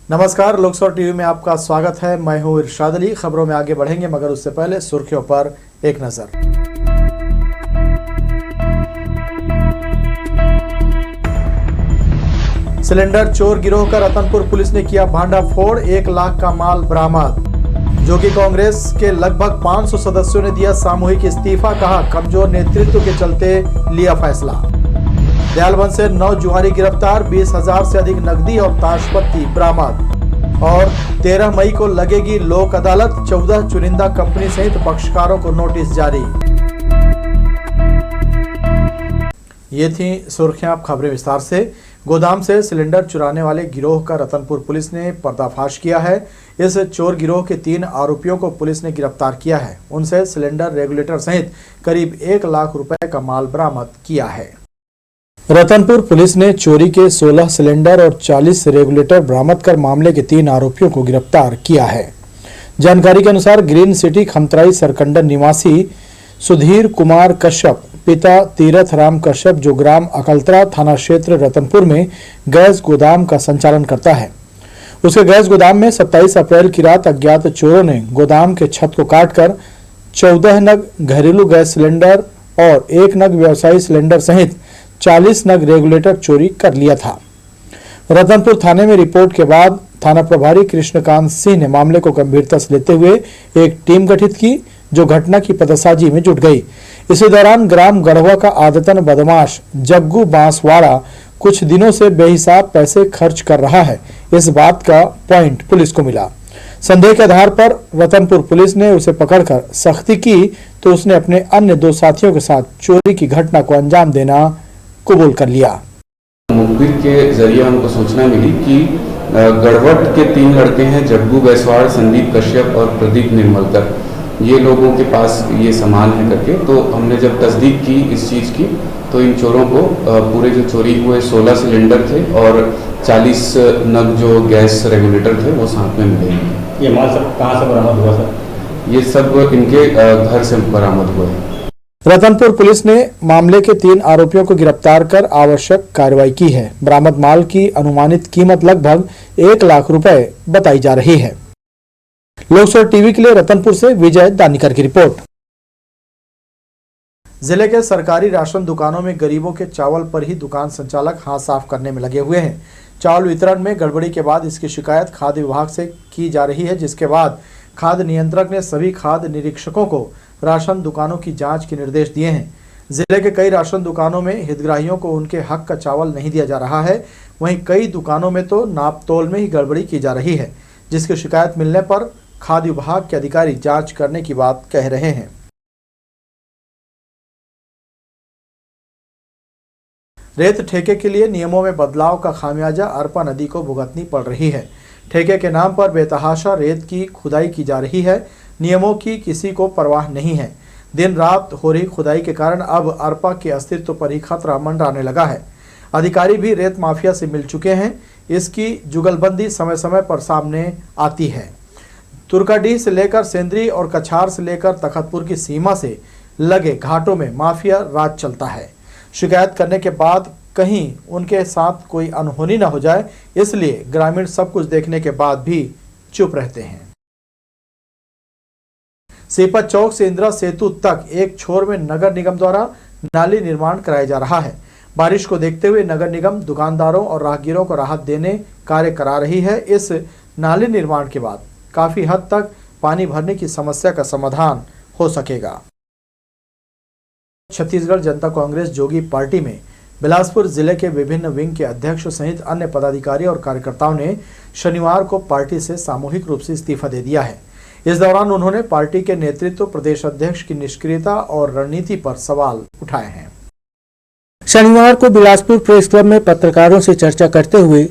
नमस्कार, लोकसभा टीवी में आपका स्वागत है। मैं हूं इरशाद अली। खबरों में आगे बढ़ेंगे मगर उससे पहले सुर्खियों पर एक नजर। सिलेंडर चोर गिरोह का रतनपुर पुलिस ने किया भांडाफोड़, 1 लाख का माल बरामद। जोगी कांग्रेस के लगभग 500 सदस्यों ने दिया सामूहिक इस्तीफा, कहा कमजोर नेतृत्व के चलते लिया फैसला। दयालबंद से 9 जुआरी गिरफ्तार, 20,000 से अधिक नकदी और ताशपत्ती बरामद। और 13 मई को लगेगी लोक अदालत, 14 चुनिंदा कंपनी सहित पक्षकारों को नोटिस जारी। ये थी सुर्खियां, खबरें विस्तार से। गोदाम से सिलेंडर चुराने वाले गिरोह का रतनपुर पुलिस ने पर्दाफाश किया है। इस चोर गिरोह के 3 आरोपियों को पुलिस ने गिरफ्तार किया है। उनसे सिलेंडर रेगुलेटर सहित करीब 1 लाख रुपए का माल बरामद किया है। रतनपुर पुलिस ने चोरी के 16 सिलेंडर और 40 रेगुलेटर बरामद कर मामले के 3 आरोपियों को गिरफ्तार किया है। जानकारी के अनुसार ग्रीन सिटी खमतराई सरकंडन निवासी सुधीर कुमार कश्यप, पिता तीरथ राम कश्यप, जो ग्राम अकलतरा थाना क्षेत्र रतनपुर में गैस गोदाम का संचालन करता है। उसके गैस गोदाम में 27 अप्रैल की रात अज्ञात चोरों ने गोदाम के छत को काटकर 14 नग घरेलू गैस सिलेंडर और 1 नग व्यवसायी सिलेंडर सहित 40 नग रेगुलेटर चोरी कर लिया था। रतनपुर थाने में रिपोर्ट के बाद थाना प्रभारी कृष्णकांत सिंह ने मामले को गंभीरता से लेते हुए एक टीम गठित की, जो घटना की पतासाजी में जुट गई। इसी दौरान ग्राम गढ़वा का आदतन बदमाश जग्गू बांसवाड़ा कुछ दिनों से बेहिसाब पैसे खर्च कर रहा है, इस बात का पॉइंट पुलिस को मिला। संदेह के आधार पर रतनपुर पुलिस ने उसे पकड़कर सख्ती की तो उसने अपने अन्य 2 साथियों के साथ चोरी की घटना को अंजाम देना कबूल कर लिया। मुखबिर के जरिए हमको सूचना मिली कि गढ़वट के 3 लड़के हैं, जग्गू बैसवाड़, संदीप कश्यप और प्रदीप निर्मलकर, ये लोगों के पास ये सामान है करके। तो हमने जब तस्दीक की इस चीज़ की तो इन चोरों को पूरे जो चोरी हुए 16 सिलेंडर थे और 40 नग जो गैस रेगुलेटर थे वो साथ में मिले। ये माल सब कहाँ से बरामद हुआ सर? ये सब इनके घर से बरामद हुए। रतनपुर पुलिस ने मामले के 3 आरोपियों को गिरफ्तार कर आवश्यक कार्रवाई की है। बरामद माल की अनुमानित कीमत लगभग 1 लाख रुपए बताई जा रही है। लोकसभा टीवी के लिए रतनपुर से विजय दानिकर की रिपोर्ट। जिले के सरकारी राशन दुकानों में गरीबों के चावल पर ही दुकान संचालक हाथ साफ करने में लगे हुए हैं। चावल वितरण में गड़बड़ी के बाद इसकी शिकायत खाद्य विभाग से की जा रही है, जिसके बाद खाद्य नियंत्रक ने सभी खाद्य निरीक्षकों को राशन दुकानों की जांच के निर्देश दिए हैं। जिले के कई राशन दुकानों में हितग्राहियों को उनके हक का चावल नहीं दिया जा रहा है। वहीं कई दुकानों में तो नाप तोल में ही गड़बड़ी की जा रही है, जिसकी शिकायत मिलने पर खाद्य विभाग के अधिकारी जांच करने की बात कह रहे हैं। रेत ठेके के लिए नियमों में बदलाव का खामियाजा अरपा नदी को भुगतनी पड़ रही है। ठेके के नाम पर बेतहाशा रेत की खुदाई की जा रही है। नियमों की किसी को परवाह नहीं है। दिन रात हो रही खुदाई के कारण अब अरपा के अस्तित्व पर ही खतरा मंडराने लगा है। अधिकारी भी रेत माफिया से मिल चुके हैं। इसकी जुगलबंदी समय समय पर सामने आती है। तुर्काडीह से लेकर सेंद्री और कछार से लेकर तखतपुर की सीमा से लगे घाटों में माफिया राज चलता है। शिकायत करने के बाद कहीं उनके साथ कोई अनहोनी न हो जाए, इसलिए ग्रामीण सब कुछ देखने के बाद भी चुप रहते हैं। सेपत चौक से इंदिरा सेतु तक एक छोर में नगर निगम द्वारा नाली निर्माण कराया जा रहा है। बारिश को देखते हुए नगर निगम दुकानदारों और राहगीरों को राहत देने कार्य करा रही है। इस नाली निर्माण के बाद काफी हद तक पानी भरने की समस्या का समाधान हो सकेगा। छत्तीसगढ़ जनता कांग्रेस जोगी पार्टी में बिलासपुर जिले के विभिन्न विंग के अध्यक्ष सहित अन्य पदाधिकारी और कार्यकर्ताओं ने शनिवार को पार्टी से सामूहिक रूप से इस्तीफा दे दिया है। इस दौरान उन्होंने पार्टी के नेतृत्व, प्रदेश अध्यक्ष की निष्क्रियता और रणनीति पर सवाल उठाए हैं। शनिवार को बिलासपुर प्रेस क्लब में पत्रकारों से चर्चा करते हुए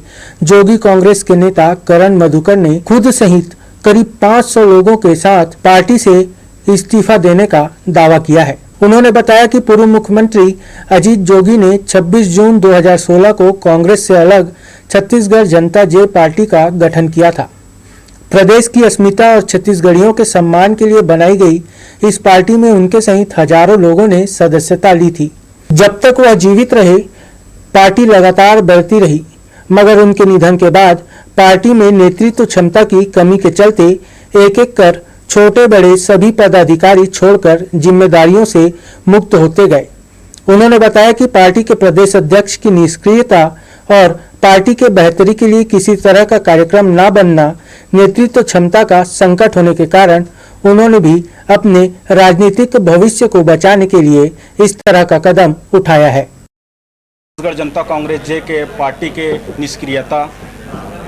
जोगी कांग्रेस के नेता करण मधुकर ने खुद सहित करीब 500 लोगों के साथ पार्टी से इस्तीफा देने का दावा किया है। उन्होंने बताया कि पूर्व मुख्यमंत्री अजीत जोगी ने 26 जून 2016 को कांग्रेस से अलग छत्तीसगढ़ जनता जे पार्टी का गठन किया था। प्रदेश की अस्मिता और छत्तीसगढ़ियों के सम्मान के लिए बनाई गई इस पार्टी में उनके सहित हजारों लोगों ने सदस्यता ली थी। जब तक वह जीवित रहे, पार्टी लगातार बढ़ती रही। मगर उनके निधन के बाद पार्टी में नेतृत्व क्षमता की कमी के चलते एक एक कर छोटे बड़े सभी पदाधिकारी छोड़कर जिम्मेदारियों से मुक्त होते गए। उन्होंने बताया कि पार्टी के प्रदेश अध्यक्ष की निष्क्रियता और पार्टी के बेहतरी के लिए किसी तरह का कार्यक्रम न बनना, नेतृत्व क्षमता का संकट होने के कारण उन्होंने भी अपने राजनीतिक भविष्य को बचाने के लिए इस तरह का कदम उठाया है। छत्तीसगढ़ जनता कांग्रेस जे के पार्टी के निष्क्रियता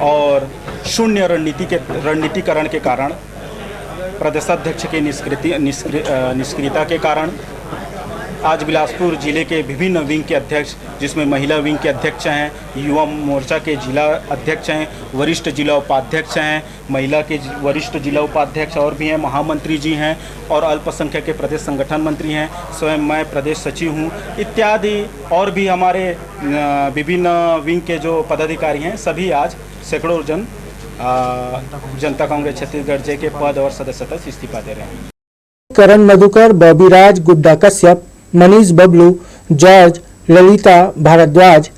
और शून्य रणनीतिकरण के कारण, प्रदेशाध्यक्ष की निष्क्रियता के कारण आज बिलासपुर जिले के विभिन्न विंग के अध्यक्ष, जिसमें महिला विंग के अध्यक्ष हैं, युवा मोर्चा के जिला अध्यक्ष हैं, वरिष्ठ जिला उपाध्यक्ष हैं, महिला के वरिष्ठ जिला उपाध्यक्ष और भी हैं, महामंत्री जी हैं और अल्पसंख्यक के प्रदेश संगठन मंत्री हैं, स्वयं मैं प्रदेश सचिव हूं, इत्यादि और भी हमारे विभिन्न विंग के जो पदाधिकारी हैं, सभी आज सैकड़ों जन जनता कांग्रेस छत्तीसगढ़ जे के पद और सदस्यता से इस्तीफा दे रहे हैं। करण मधुकर, बॉबी राज, गुड्डा कश्यप, मनीष बबलू, जॉर्ज, ललिता भारद्वाज,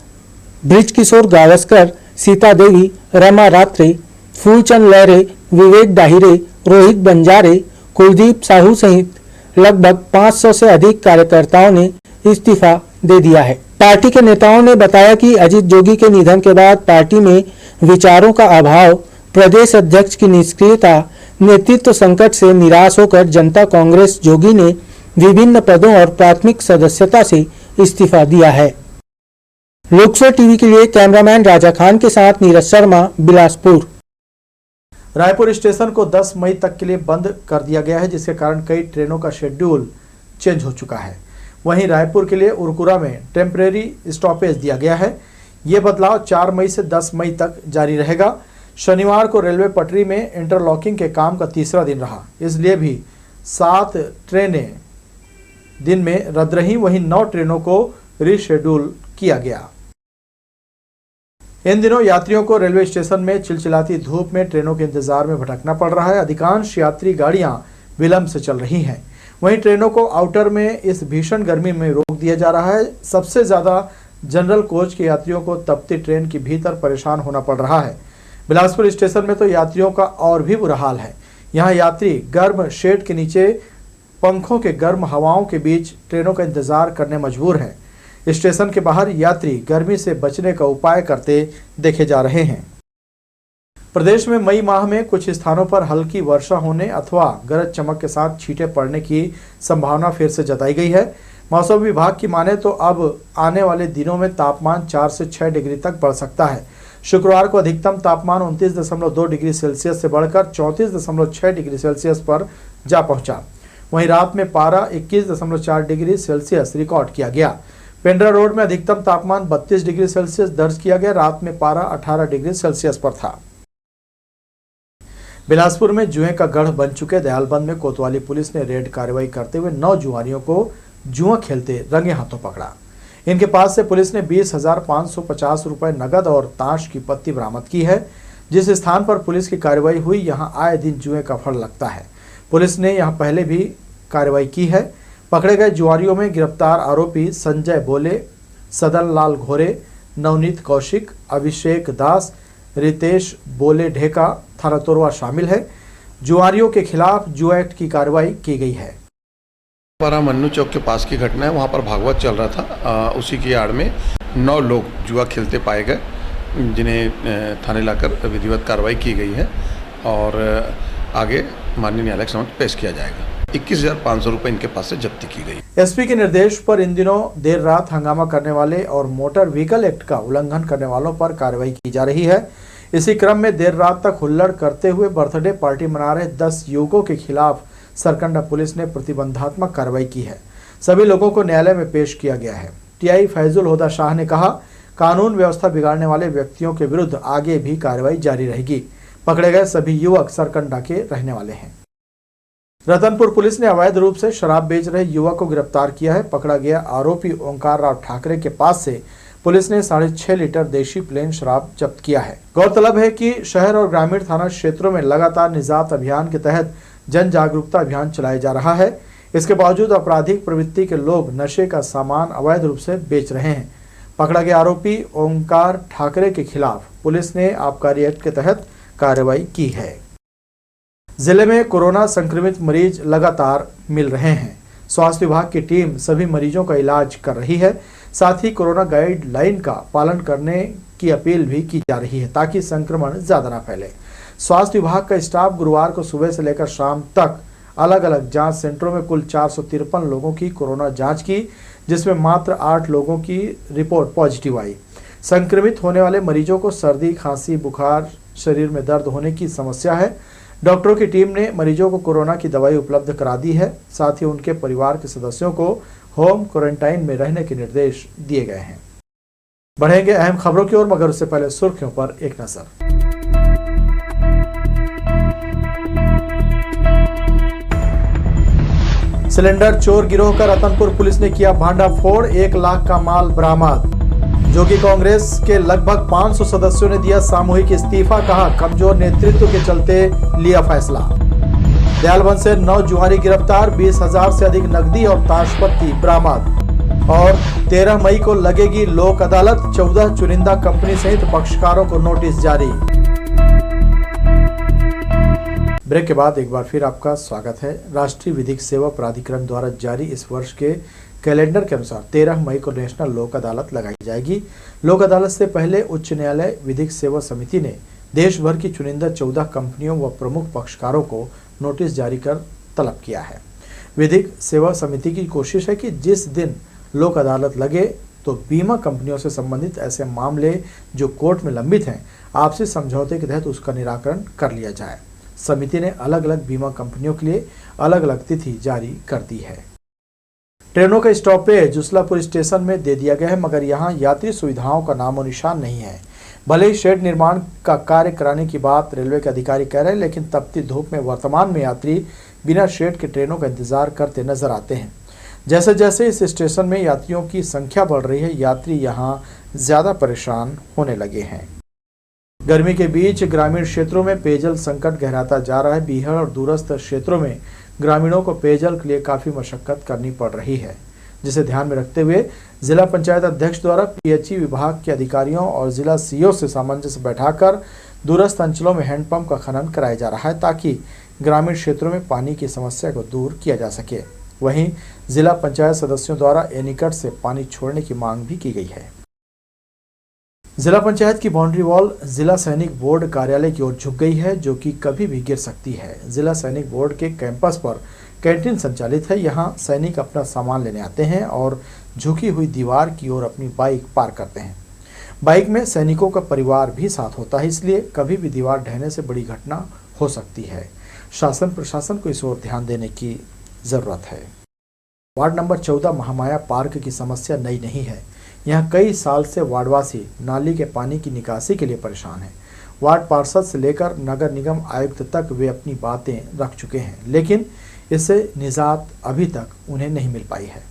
ब्रिजकिशोर गावस्कर, सीता देवी, रमा रात्रे, फूलचंद लहरे, विवेक दाहिरे, रोहित बंजारे, कुलदीप साहू सहित लगभग 500 से अधिक कार्यकर्ताओं ने इस्तीफा दे दिया है। पार्टी के नेताओं ने बताया कि अजीत जोगी के निधन के बाद पार्टी में विचारों का अभाव, प्रदेश अध्यक्ष की निष्क्रियता, नेतृत्व संकट से निराश होकर जनता कांग्रेस जोगी ने विभिन्न पदों और प्राथमिक सदस्यता से इस्तीफा दिया है। लोकसभा टीवी के लिए कैमरामैन राजा खान के साथ नीरज शर्मा, बिलासपुर। रायपुर स्टेशन को 10 मई तक के लिए बंद कर दिया गया है, जिसके कारण कई ट्रेनों का शेड्यूल चेंज हो चुका है। वहीं रायपुर के लिए उरकुरा में टेम्परेरी स्टॉपेज दिया गया है। ये बदलाव 4 मई से 10 मई तक जारी रहेगा। शनिवार को रेलवे पटरी में इंटरलॉकिंग के काम का तीसरा दिन रहा, इसलिए भी 7 ट्रेनें दिन में रद्द रहीं, वहीं 9 ट्रेनों को रीशेड्यूल किया गया। इन दिनों यात्रियों को रेलवे स्टेशन में चिलचिलाती धूप में ट्रेनों के इंतजार में भटकना पड़ रहा है। अधिकांश यात्री गाड़ियां विलंब से चल रही हैं। वहीं ट्रेनों को आउटर में इस भीषण गर्मी में रोक दिया जा रहा है। सबसे ज्यादा जनरल कोच के यात्रियों को तपती ट्रेन के भीतर परेशान होना पड़ रहा है। बिलासपुर स्टेशन में तो यात्रियों का और भी बुरा हाल है। यहाँ यात्री गर्म शेड के नीचे पंखों के गर्म हवाओं के बीच ट्रेनों का इंतजार करने मजबूर हैं। स्टेशन के बाहर यात्री गर्मी से बचने का उपाय करते देखे जा रहे हैं। प्रदेश में मई माह में कुछ स्थानों पर हल्की वर्षा होने अथवा गरज चमक के साथ छींटे पड़ने की संभावना फिर से जताई गई है। मौसम विभाग की माने तो अब आने वाले दिनों में तापमान 4 से 6 डिग्री तक बढ़ सकता है। शुक्रवार को अधिकतम तापमान 29.2 डिग्री सेल्सियस से बढ़कर 34.6 डिग्री सेल्सियस पर जा पहुंचा। वहीं रात में पारा 21.4 डिग्री सेल्सियस रिकॉर्ड किया गया। पेंड्रा रोड में अधिकतम तापमान 32 डिग्री सेल्सियस दर्ज किया गया। रात में पारा 18 डिग्री सेल्सियस पर था। बिलासपुर में जुए का गढ़ बन चुके दयालबंद में कोतवाली पुलिस ने रेड कार्रवाई करते हुए 9 जुआरियों को जुआ खेलते रंगे हाथों पकड़ा। इनके पास से पुलिस ने 20,550 रुपए नगद और ताश की पत्ती बरामद की है। जिस स्थान पर पुलिस की कार्रवाई हुई, यहां आए दिन जुए का फड़ लगता है। पुलिस ने यहां पहले भी कार्रवाई की है। पकड़े गए जुआरियों में गिरफ्तार आरोपी संजय बोले, सदन लाल घोरे, नवनीत कौशिक, अभिषेक दास, रितेश बोले ढेका थाना तोरवा शामिल है। जुआरियों के खिलाफ जुआ एक्ट की कार्रवाई की गई है। मन्नू चौक के पास की घटना है। वहाँ पर भागवत चल रहा था। उसी की आड़ में 9 लोग जुआ खेलते पाए गए, जिन्हें थाने लाकर विधिवत कार्रवाई की गई है और आगे माननीय न्यायालय के समक्ष पेश किया जाएगा। 21,500 रुपये इनके पास से जब्ती की गई। एसपी के निर्देश पर इन दिनों देर रात हंगामा करने वाले और मोटर व्हीकल एक्ट का उल्लंघन करने वालों पर कार्रवाई की जा रही है। इसी क्रम में देर रात तक हुल्लड़ करते हुए बर्थडे पार्टी मना रहे 10 युवकों के खिलाफ सरकंडा पुलिस ने प्रतिबंधात्मक कार्रवाई की है। सभी लोगों को न्यायालय में पेश किया गया है। टीआई फैजुल हुदा शाह ने कहा, कानून व्यवस्था बिगाड़ने वाले व्यक्तियों के विरुद्ध आगे भी कार्रवाई जारी रहेगी। पकड़े गए सभी युवक सरकंडा के रहने वाले हैं। रतनपुर पुलिस ने अवैध रूप से शराब बेच रहे युवक को गिरफ्तार किया है। पकड़ा गया आरोपी ओंकार राव ठाकरे के पास से पुलिस ने 6.5 लीटर देशी प्लेन शराब जब्त किया है। गौरतलब है कि शहर और ग्रामीण थाना क्षेत्रों में लगातार निजात अभियान के तहत जन जागरूकता अभियान चलाया जा रहा है। इसके बावजूद आपराधिक प्रवृत्ति के लोग नशे का सामान अवैध रूप से बेच रहे हैं। पकड़ा गया आरोपी ओंकार ठाकरे के खिलाफ पुलिस ने आबकारी एक्ट के तहत कार्रवाई की है। जिले में कोरोना संक्रमित मरीज लगातार मिल रहे हैं। स्वास्थ्य विभाग की टीम सभी मरीजों का इलाज कर रही है। साथ ही कोरोना गाइडलाइन का पालन करने की अपील भी की जा रही है ताकि संक्रमण ज्यादा न फैले। स्वास्थ्य विभाग का स्टाफ गुरुवार को सुबह से लेकर शाम तक अलग अलग जांच सेंटरों में कुल 453 लोगों की कोरोना जांच की, जिसमें मात्र 8 लोगों की रिपोर्ट पॉजिटिव आई। संक्रमित होने वाले मरीजों को सर्दी, खांसी, बुखार, शरीर में दर्द होने की समस्या है। डॉक्टरों की टीम ने मरीजों को कोरोना की दवाई उपलब्ध करा दी है। साथ ही उनके परिवार के सदस्यों को होम क्वारंटाइन में रहने के निर्देश दिए गए हैं। बढ़ेंगे अहम खबरों की ओर, मगर उससे पहले सुर्खियों पर एक नजर। सिलेंडर चोर गिरोह का रतनपुर पुलिस ने किया भांडाफोड़, 1 लाख का माल बरामद। जोगी कांग्रेस के लगभग 500 सदस्यों ने दिया सामूहिक इस्तीफा, कहा कमजोर नेतृत्व के चलते लिया फैसला। दयालबंद से 9 जुआरी गिरफ्तार, 20,000 से अधिक नकदी और ताशपत्ती बरामद। और 13 मई को लगेगी लोक अदालत, 14 चुनिंदा कंपनी सहित पक्षकारों को नोटिस जारी। ब्रेक के बाद एक बार फिर आपका स्वागत है। राष्ट्रीय विधिक सेवा प्राधिकरण द्वारा जारी इस वर्ष के कैलेंडर के अनुसार 13 मई को नेशनल लोक अदालत लगाई जाएगी। लोक अदालत से पहले उच्च न्यायालय विधिक सेवा समिति ने देश भर की चुनिंदा 14 कंपनियों व प्रमुख पक्षकारों को नोटिस जारी कर तलब किया है। विधिक सेवा समिति की कोशिश है कि जिस दिन लोक अदालत लगे तो बीमा कंपनियों से संबंधित ऐसे मामले जो कोर्ट में लंबित हैं, आपसी समझौते के तहत उसका निराकरण कर लिया जाए। समिति ने अलग अलग बीमा कंपनियों के लिए अलग अलग तिथि जारी कर दी है। ट्रेनों का स्टॉपेज जुसलापुर स्टेशन में दे दिया गया है, मगर यहां यात्री सुविधाओं का नामो निशान नहीं है। भले ही शेड निर्माण का कार्य कराने की बात रेलवे के अधिकारी कह रहे हैं, लेकिन तपती धूप में वर्तमान में यात्री बिना शेड के ट्रेनों का इंतजार करते नजर आते हैं। जैसे जैसे इस स्टेशन में यात्रियों की संख्या बढ़ रही है, यात्री यहां ज्यादा परेशान होने लगे हैं। गर्मी के बीच ग्रामीण क्षेत्रों में पेयजल संकट गहराता जा रहा है। बीहड़ और दूरस्थ क्षेत्रों में ग्रामीणों को पेयजल के लिए काफी मशक्कत करनी पड़ रही है, जिसे ध्यान में रखते हुए जिला पंचायत अध्यक्ष द्वारा पीएचई विभाग के अधिकारियों और जिला सीओ से सामंजस्य बैठाकर दूरस्थ अंचलों में हैंडपंप का खनन कराया जा रहा है ताकि ग्रामीण क्षेत्रों में पानी की समस्या को दूर किया जा सके। वहीं जिला पंचायत सदस्यों द्वारा एनीकट से पानी छोड़ने की मांग भी की गई है। जिला पंचायत की बाउंड्री वॉल जिला सैनिक बोर्ड कार्यालय की ओर झुक गई है, जो कि कभी भी गिर सकती है। जिला सैनिक बोर्ड के कैंपस पर कैंटीन संचालित है। यहां सैनिक अपना सामान लेने आते हैं और झुकी हुई दीवार की ओर अपनी बाइक पार करते हैं। बाइक में सैनिकों का परिवार भी साथ होता है, इसलिए कभी भी दीवार ढहने से बड़ी घटना हो सकती है। शासन प्रशासन को इस ओर ध्यान देने की जरूरत है। वार्ड नंबर 14 महामाया पार्क की समस्या नई नहीं है। यहाँ कई साल से वार्डवासी नाली के पानी की निकासी के लिए परेशान हैं। वार्ड पार्षद से लेकर नगर निगम आयुक्त तक वे अपनी बातें रख चुके हैं, लेकिन इससे निजात अभी तक उन्हें नहीं मिल पाई है।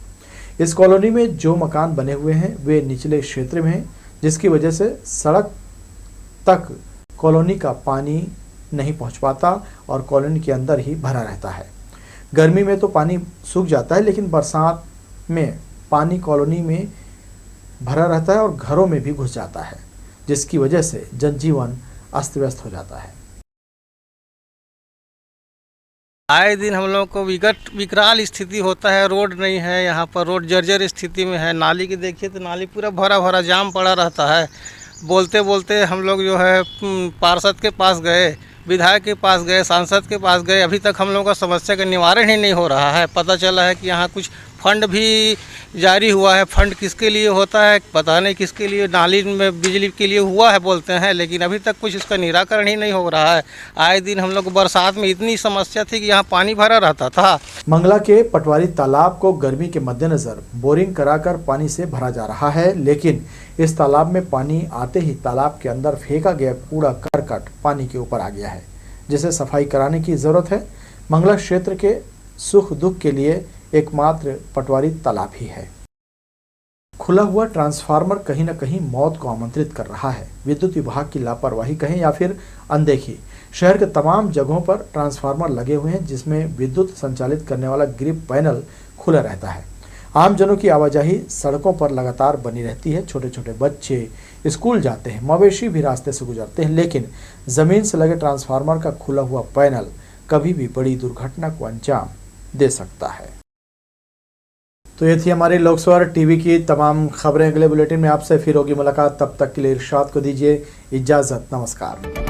इस कॉलोनी में जो मकान बने हुए हैं वे निचले क्षेत्र में हैं, जिसकी वजह से सड़क तक कॉलोनी का पानी नहीं पहुंच पाता और कॉलोनी के अंदर ही भरा रहता है। गर्मी में तो पानी सूख जाता है, लेकिन बरसात में पानी कॉलोनी में भरा रहता है और घरों में भी घुस जाता है, जिसकी वजह से जनजीवन अस्त व्यस्त हो जाता है। आए दिन हम लोग को विकराल स्थिति होता है। रोड नहीं है, यहाँ पर रोड जर्जर स्थिति में है। नाली की देखिए तो नाली पूरा भरा भरा जाम पड़ा रहता है। बोलते बोलते हम लोग जो है पार्षद के पास गए, विधायक के पास गए, सांसद के पास गए, अभी तक हम लोगों का समस्या का निवारण ही नहीं हो रहा है। पता चला है कि यहाँ कुछ फंड भी जारी हुआ है। फंड किसके लिए होता है पता नहीं, किसके लिए, नाली में बिजली के लिए हुआ है बोलते हैं, लेकिन अभी तक कुछ इसका निराकरण ही नहीं हो रहा है। आए दिन हम लोग बरसात में इतनी समस्या थी कि यहाँ पानी भरा रहता था। मंगला के पटवारी तालाब को गर्मी के मद्देनजर बोरिंग कराकर पानी से भरा जा रहा है, लेकिन इस तालाब में पानी आते ही तालाब के अंदर फेंका गया कूड़ा करकट पानी के ऊपर आ गया है, जिसे सफाई कराने की जरूरत है। मंगला क्षेत्र के सुख दुख के लिए एकमात्र पटवारी तालाब ही है। खुला हुआ ट्रांसफार्मर कहीं न कहीं मौत को आमंत्रित कर रहा है। विद्युत विभाग की लापरवाही कहें या फिर अनदेखी, शहर के तमाम जगहों पर ट्रांसफार्मर लगे हुए हैं, जिसमें विद्युत संचालित करने वाला ग्रिप पैनल खुला रहता है। आमजनों की आवाजाही सड़कों पर लगातार बनी रहती है। छोटे छोटे बच्चे स्कूल जाते हैं, मवेशी भी रास्ते से गुजरते हैं, लेकिन जमीन से लगे ट्रांसफार्मर का खुला हुआ पैनल कभी भी बड़ी दुर्घटना को अंजाम दे सकता है। तो ये थी हमारी लोकसभा टीवी की तमाम खबरें। अगले बुलेटिन में आपसे फिर होगी मुलाकात। तब तक के लिए इरशाद को दीजिए इजाजत। नमस्कार।